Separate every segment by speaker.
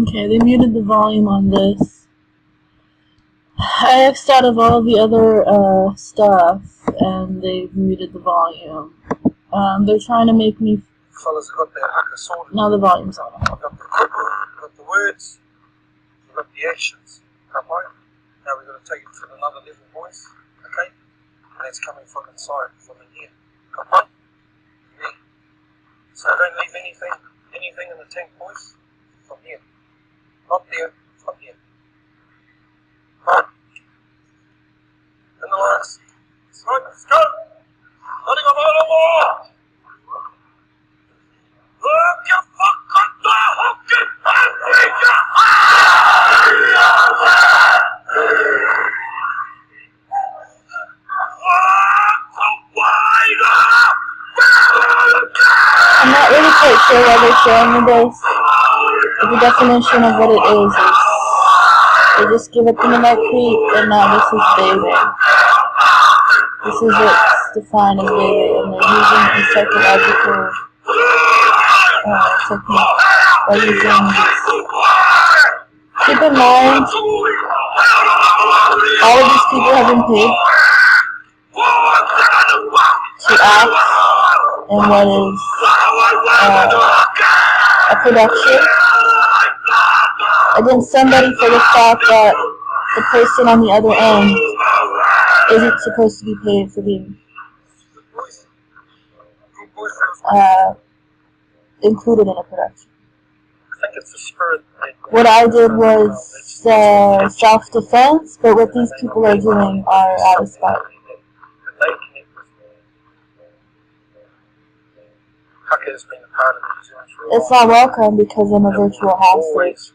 Speaker 1: Okay, they muted the volume on this. I X'd out of all the other stuff, and they muted the volume. They're trying to make me...
Speaker 2: Fellas got their hacker sorted.
Speaker 1: Now the volume's on.
Speaker 2: I've got the words, I've got the actions. Come on. Now we're going to take it to another level, boys. Okay? And it's coming from inside, from in here. Come on. Yeah. So don't leave anything in the tank, boys. From here. Not there, from here. Come on. And the last. Let's go. Letting them out of war. Look your fucking hooking Africa.
Speaker 1: I'm not really quite sure why they're showing me this. But the definition of what it is they just give it thematically, and now this is bathing. This is what's defined as bathing, and they're using a psychological technique by using this. Keep in mind, all of these people have been paid to act in what is a production against somebody for the fact that the person on the other end isn't supposed to be paid for being included in a production. What I did was self-defense, but what these people are doing are out of spite. It's not welcome because I'm a virtual hostage.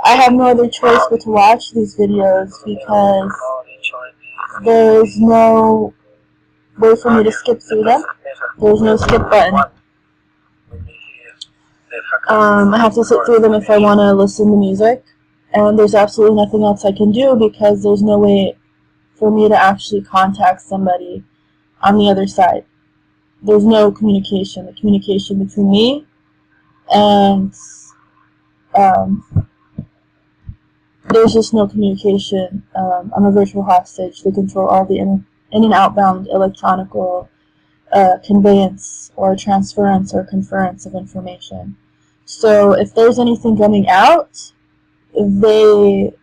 Speaker 1: I have no other choice but to watch these videos because there's no way for me to skip through them. There's no skip button. I have to sit through them if I want to listen to music, and there's absolutely nothing else I can do because there's no way for me to actually contact somebody on the other side. There's no communication. The communication between me and there's just no communication. I'm a virtual hostage. They control all the in and outbound electronical conveyance or transference or conference of information. So if there's anything coming out, they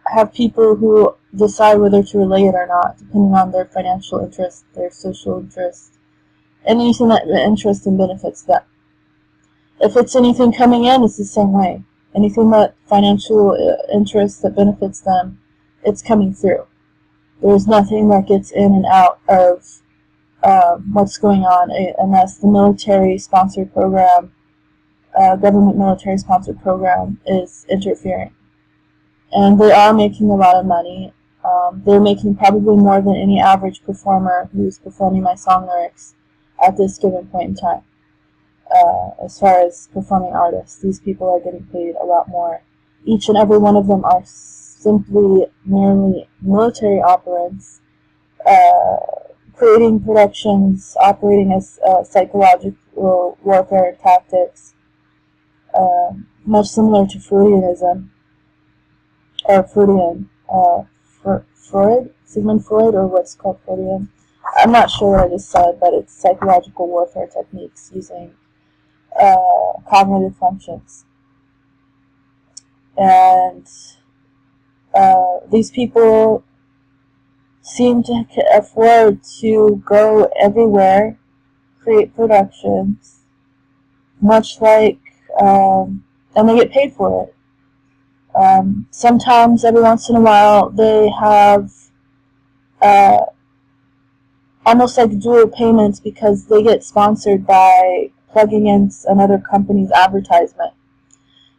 Speaker 1: have people who decide whether to relay it or not, depending on their financial interest, their social interest, and anything that interests and benefits them. If it's anything coming in, it's the same way. Anything that financial interest that benefits them, it's coming through. There's nothing that gets in and out of what's going on unless the military-sponsored program, government military-sponsored program is interfering. And they are making a lot of money. They're making probably more than any average performer who's performing my song lyrics at this given point in time. As far as performing artists, these people are getting paid a lot more. Each and every one of them are simply merely military operants, creating productions, operating as psychological warfare tactics, much similar to Freudianism, or Freudian, Freud, Sigmund Freud, or what's called Freudian. I'm not sure what I just said, but it's psychological warfare techniques using cognitive functions. And these people seem to afford to go everywhere, create productions, much like, and they get paid for it. Sometimes, every once in a while, they have almost like dual payments because they get sponsored by plugging in another company's advertisement.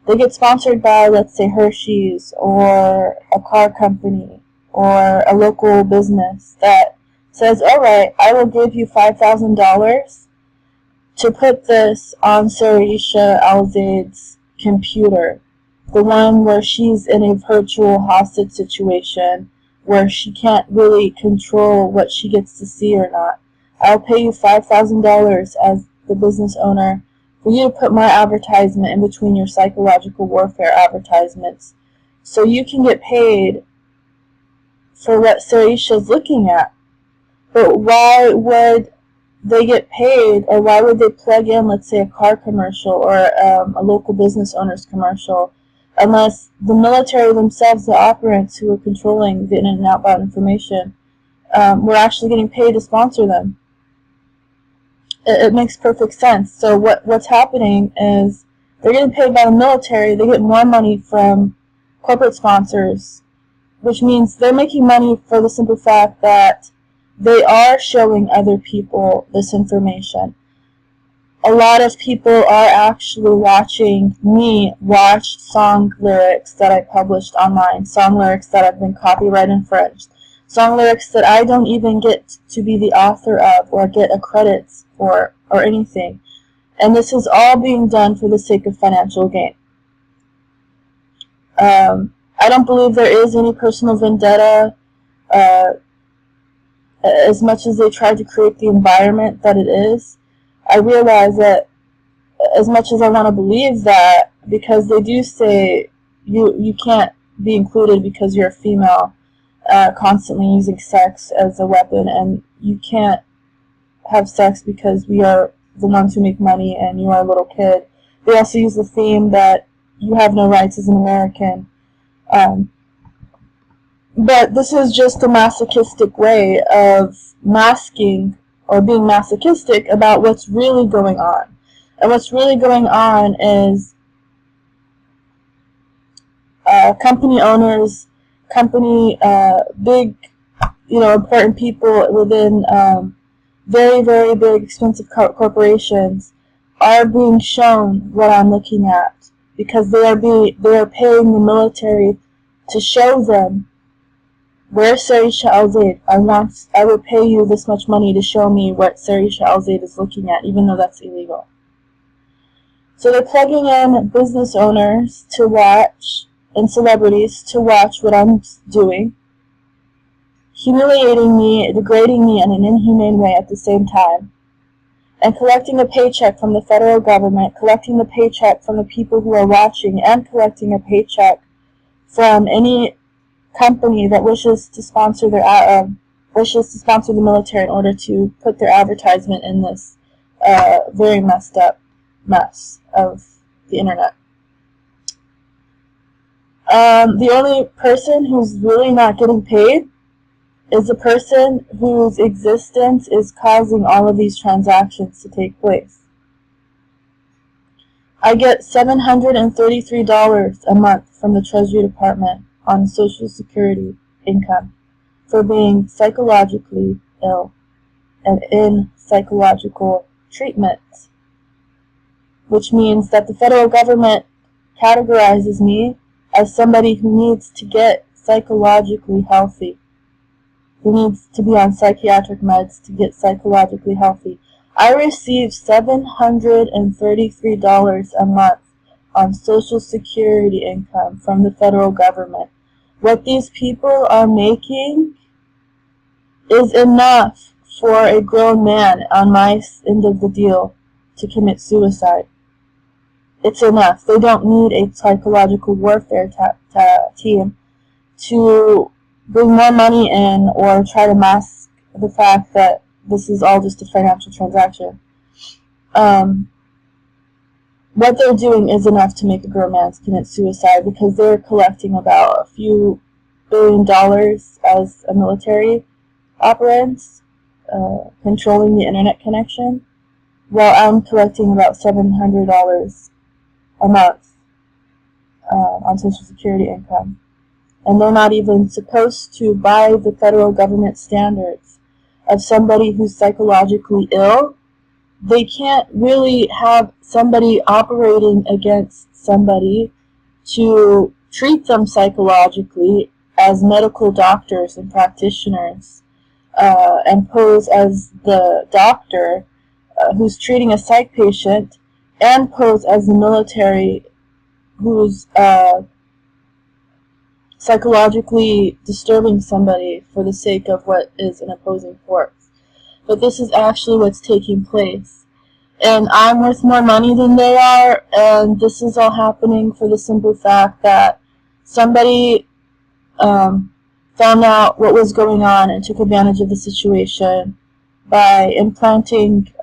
Speaker 1: They get sponsored by, let's say, Hershey's or a car company or a local business that says, alright, I will give you $5,000 to put this on Sarisha Alzaid's computer, the one where she's in a virtual hostage situation where she can't really control what she gets to see or not. I'll pay you $5,000 as the business owner for you to put my advertisement in between your psychological warfare advertisements so you can get paid for what Sarisha's looking at. But why would they get paid, or why would they plug in, let's say, a car commercial or a local business owner's commercial, unless the military themselves, the operants who are controlling the in and outbound information, were actually getting paid to sponsor them? It makes perfect sense. So what's happening is they're getting paid by the military, they get more money from corporate sponsors, which means they're making money for the simple fact that they are showing other people this information. A lot of people are actually watching me watch song lyrics that I published online, song lyrics that have been copyright infringed, song lyrics that I don't even get to be the author of or get a credit for or anything. And this is all being done for the sake of financial gain. I don't believe there is any personal vendetta, as much as they try to create the environment that it is. I realize that as much as I want to believe that, because they do say you can't be included because you're a female, constantly using sex as a weapon, and you can't have sex because we are the ones who make money and you are a little kid. They also use the theme that you have no rights as an American. But this is just a masochistic way of masking or being masochistic about what's really going on. And what's really going on is company owners, big, important people within very, very big, expensive corporations are being shown what I'm looking at, because they are paying the military to show them, where's Sarisha Al-Zaid? I will pay you this much money to show me what Sarisha Al-Zaid is looking at, even though that's illegal. So they're plugging in business owners to watch, and celebrities to watch what I'm doing, humiliating me, degrading me in an inhumane way at the same time, and collecting a paycheck from the federal government, collecting the paycheck from the people who are watching, and collecting a paycheck from any company that wishes to sponsor the military in order to put their advertisement in this very messed up mess of the internet. The only person who's really not getting paid is the person whose existence is causing all of these transactions to take place. I get $733 a month from the Treasury Department on Social Security income for being psychologically ill and in psychological treatment, which means that the federal government categorizes me as somebody who needs to get psychologically healthy, who needs to be on psychiatric meds to get psychologically healthy. I receive $733 a month on Social Security income from the federal government. What these people are making is enough for a grown man on my end of the deal to commit suicide. It's enough. They don't need a psychological warfare team to bring more money in or try to mask the fact that this is all just a financial transaction. What they're doing is enough to make a grown man commit suicide, because they're collecting about a few $1 billion as a military operant, controlling the internet connection, while I'm collecting about $700 a month on Social Security income. And they're not even supposed to, by the federal government standards of somebody who's psychologically ill, they can't really have somebody operating against somebody to treat them psychologically as medical doctors and practitioners, and pose as the doctor who's treating a psych patient, and pose as the military who's psychologically disturbing somebody for the sake of what is an opposing force. But this is actually what's taking place. and I'm worth more money than they are, and this is all happening for the simple fact that somebody found out what was going on and took advantage of the situation by implanting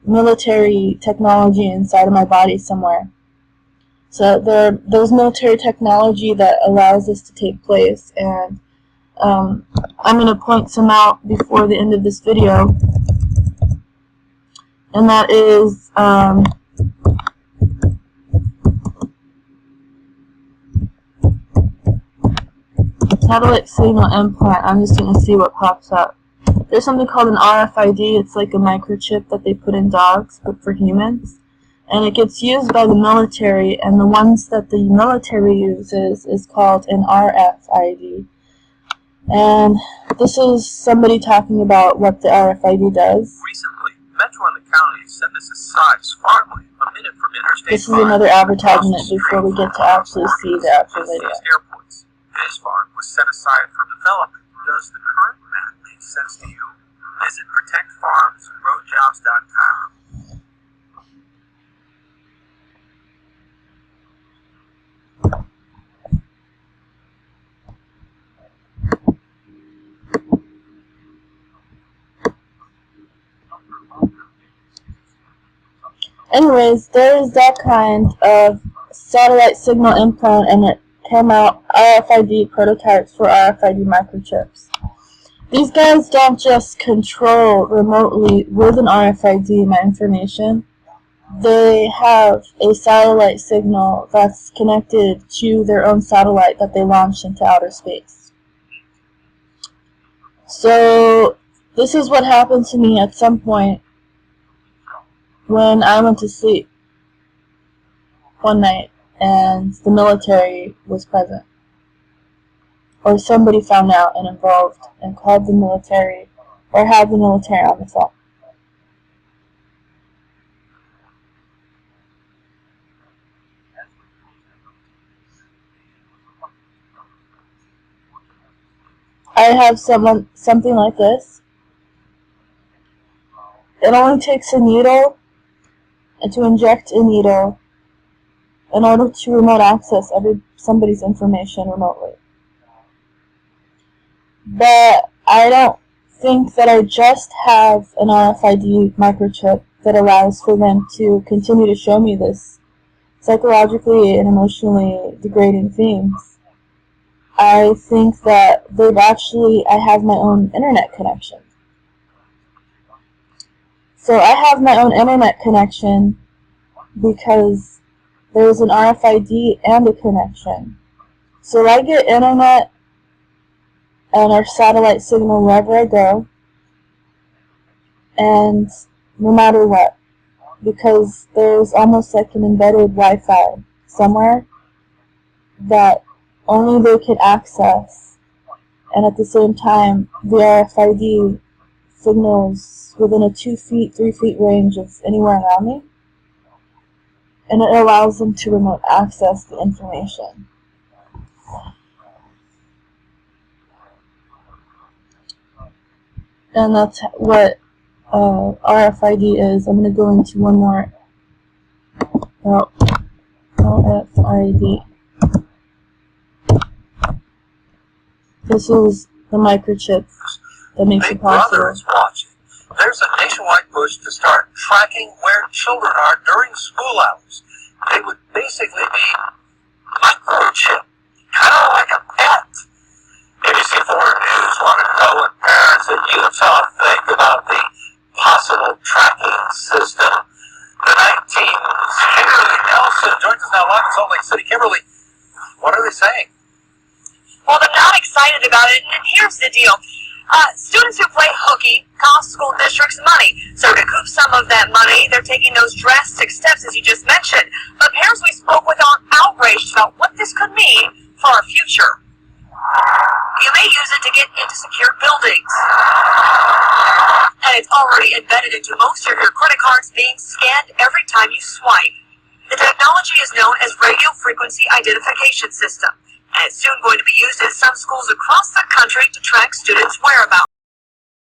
Speaker 1: military technology inside of my body somewhere. So there's military technology that allows this to take place, and I'm going to point some out before the end of this video, and that is satellite signal implant. I'm just going to see what pops up. There's something called an RFID. It's like a microchip that they put in dogs, but for humans. And it gets used by the military, and the ones that the military uses is called an RFID. And this is somebody talking about what the RFID does.
Speaker 2: Recently, Metro and the county set this aside farmly a minute from interstate.
Speaker 1: This is another advertisement before we get to actually see the actual video.
Speaker 2: Airports. This farm was set aside for development. Does the current map make sense to you? Visit protectfarmsgrowjobs.com.
Speaker 1: Anyways, there is that kind of satellite signal implant, and it came out RFID prototypes for RFID microchips. These guys don't just control remotely with an RFID my information. They have a satellite signal that's connected to their own satellite that they launched into outer space. So this is what happened to me at some point when I went to sleep one night and the military was present. Or somebody found out and involved and called the military or had the military on the phone. I have something like this. It only takes a needle and to inject a needle in order to remote access somebody's information remotely. But I don't think that I just have an RFID microchip that allows for them to continue to show me this psychologically and emotionally degrading things. I think that I have my own internet connection. So I have my own internet connection because there's an RFID and a connection. So I get internet and our satellite signal wherever I go, and no matter what, because there's almost like an embedded Wi-Fi somewhere that only they could access, and at the same time the RFID signals within a 2 feet, 3 feet range of anywhere around me, and it allows them to remote access the information. And that's what RFID is. I'm going to go into one more. RFID. This is the microchip that makes it possible.
Speaker 2: Big Brother is watching. There's a nationwide push to start tracking where children are during school hours. They would basically be microchipped, kind of like a pet. ABC4 News wanted to know what parents in Utah think about the possible tracking system. The 19's Kimberly Nelson joins us now live in Salt Lake City. Kimberly, what are they saying?
Speaker 3: Well, they're not excited about it, and here's the deal. Students who play hooky cost school districts money. So to recoup some of that money, they're taking those drastic steps, as you just mentioned. But parents we spoke with are outraged about what this could mean for our future. You may use it to get into secure buildings. And it's already embedded into most of your credit cards, being scanned every time you swipe. The technology is known as radio frequency identification system, and it's soon going to be used in some schools across the country to track students' whereabouts.